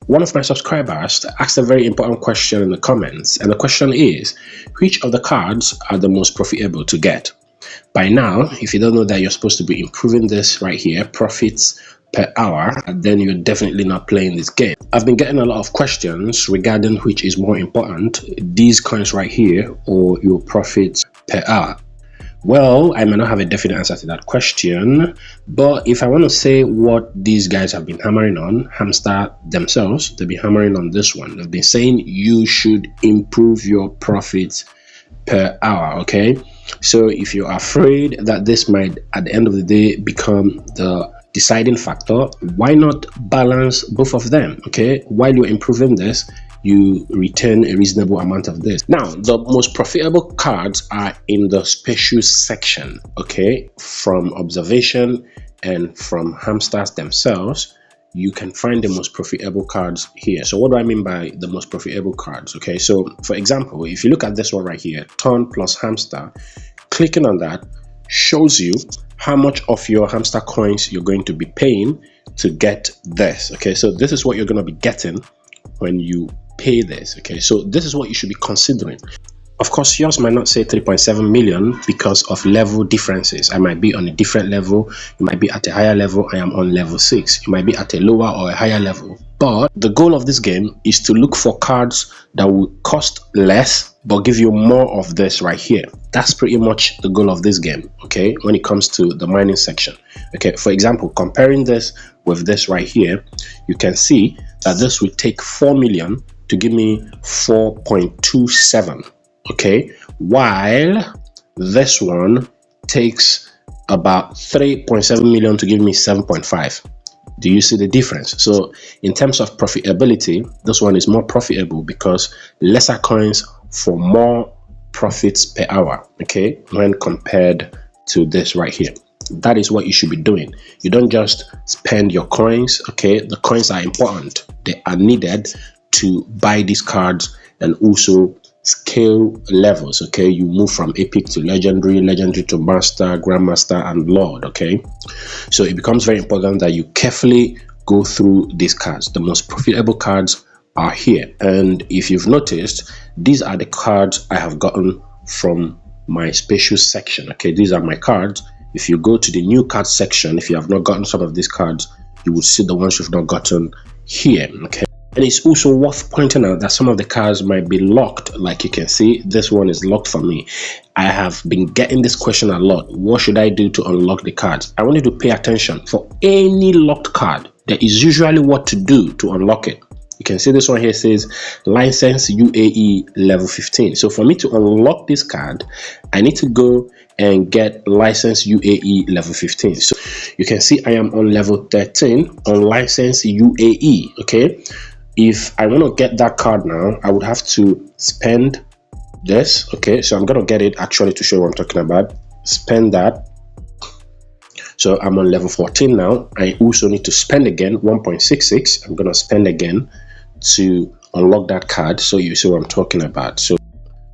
One of my subscribers asked a very important question in the comments, and the question is, which of the cards are the most profitable to get? By now, if you don't know that you're supposed to be improving this right here, profits per hour, then you're definitely not playing this game. I've been getting a lot of questions regarding which is more important, these coins right here or your profits per hour. Well, I may not have a definite answer to that question, but if I want to say what these guys have been hammering on, Hamster themselves, they've been hammering on this one. They've been saying you should improve your profits per hour. Okay, so if you're afraid that this might at the end of the day become the deciding factor, why not balance both of them? Okay, while you're improving this, you return a reasonable amount of this. Now, the most profitable cards are in the special section. Okay, from observation and from hamsters themselves, you can find the most profitable cards here. So what do I mean by the most profitable cards? Okay, so for example, if you look at this one right here, ton plus hamster, clicking on that shows you how much of your hamster coins you're going to be paying to get this. Okay, so this is what you're going to be getting when you pay this. Okay, so this is what you should be considering. Of course, yours might not say 3.7 million because of level differences. I might be on a different level. You might be at a higher level. I am on level 6. You might be at a lower or a higher level. But the goal of this game is to look for cards that will cost less but give you more of this right here. That's pretty much the goal of this game, okay, when it comes to the mining section. Okay, for example, comparing this with this right here, you can see that this will take 4 million to give me 4.27. okay, while this one takes about 3.7 million to give me 7.5. Do you see the difference? So in terms of profitability, this one is more profitable because lesser coins for more profits per hour, okay, when compared to this right here. That is what you should be doing. You don't just spend your coins. Okay, the coins are important. They are needed to buy these cards and also scale levels. Okay, you move from epic to legendary, legendary to master, grandmaster, and lord. Okay, so it becomes very important that you carefully go through these cards. The most profitable cards are here, and if you've noticed, these are the cards I have gotten from my special section. Okay, these are my cards. If you go to the new card section, if you have not gotten some of these cards, you will see the ones you've not gotten here. Okay, and it's also worth pointing out that some of the cards might be locked. Like you can see, this one is locked for me. I have been getting this question a lot. What should I do to unlock the cards? I want you to pay attention. For any locked card, there is usually what to do to unlock it. You can see this one here says license UAE level 15. So for me to unlock this card, I need to go and get license UAE level 15. So you can see I am on level 13 on license UAE. Okay, if I want to get that card now, I would have to spend this. Okay, so I'm gonna get it actually to show what I'm talking about. Spend that. So I'm on level 14 now. I also need to spend again 1.66. I'm gonna spend again to unlock that card, so you see what I'm talking about. So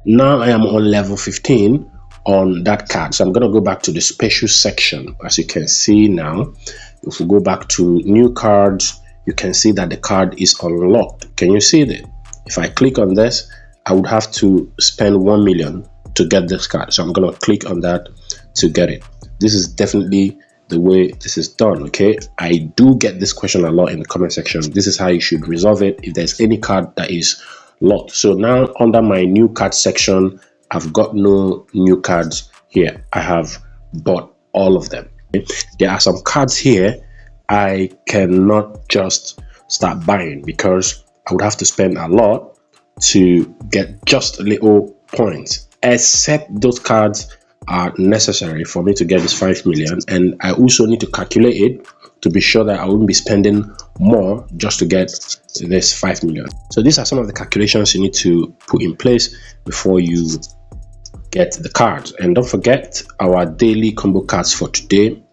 now I am on level 15 on that card. So I'm going to go back to the special section. As you can see now, if we go back to new cards, you can see that the card is unlocked. Can you see that? If I click on this, I would have to spend 1 million to get this card. So I'm going to click on that to get it. This is definitely the way this is done. Okay, I do get this question a lot in the comment section. This is how you should resolve it if there's any card that is locked. So now under my new card section, I've got no new cards here. I have bought all of them. Okay? There are some cards here I cannot just start buying because I would have to spend a lot to get just little points, except those cards are necessary for me to get this 5 million, and I also need to calculate it to be sure that I won't be spending more just to get this 5 million. So these are some of the calculations you need to put in place before you get the cards. And don't forget our daily combo cards for today.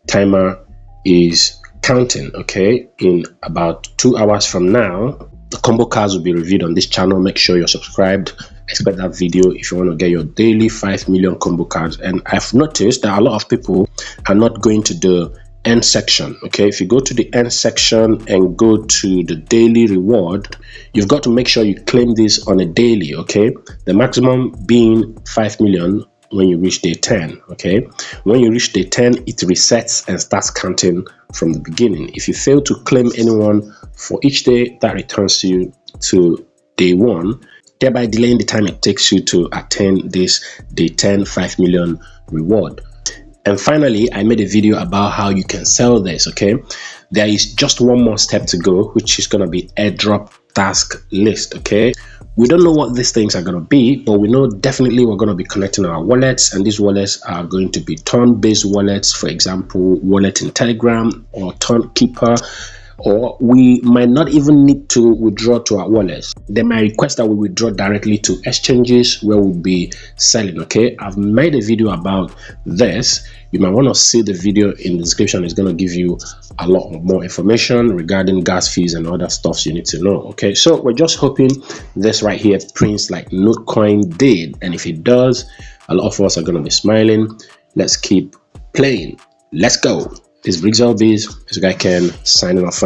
Timer is counting. Okay, in about 2 hours from now, the combo cards will be reviewed on this channel. Make sure you're subscribed. Expect that video if you want to get your daily 5 million combo cards. And I've noticed that a lot of people are not going to the end section. Okay, if you go to the end section and go to the daily reward, you've got to make sure you claim this on a daily. Okay, the maximum being 5 million when you reach day 10. Okay, when you reach day 10, it resets and starts counting from the beginning. If you fail to claim anyone for each day, that returns you to day 1, thereby delaying the time it takes you to attain this day 10 5 million reward. And finally, I made a video about how you can sell this. Okay, there is just one more step to go, which is going to be airdrop task list. Okay, we don't know what these things are going to be, but we know definitely we're going to be connecting our wallets, and these wallets are going to be turn-based wallets. For example, wallet in Telegram or turn keeper, or we might not even need to withdraw to our wallets. They might request that we withdraw directly to exchanges where we'll be selling. Okay, I've made a video about this. You might want to see the video in the description. It's going to give you a lot more information regarding gas fees and other stuffs you need to know. Okay, so we're just hoping this right here prints like Notecoin did, and if it does, a lot of us are going to be smiling. Let's keep playing. Let's go. It's Briggs LBs. This guy Ken signing off for now.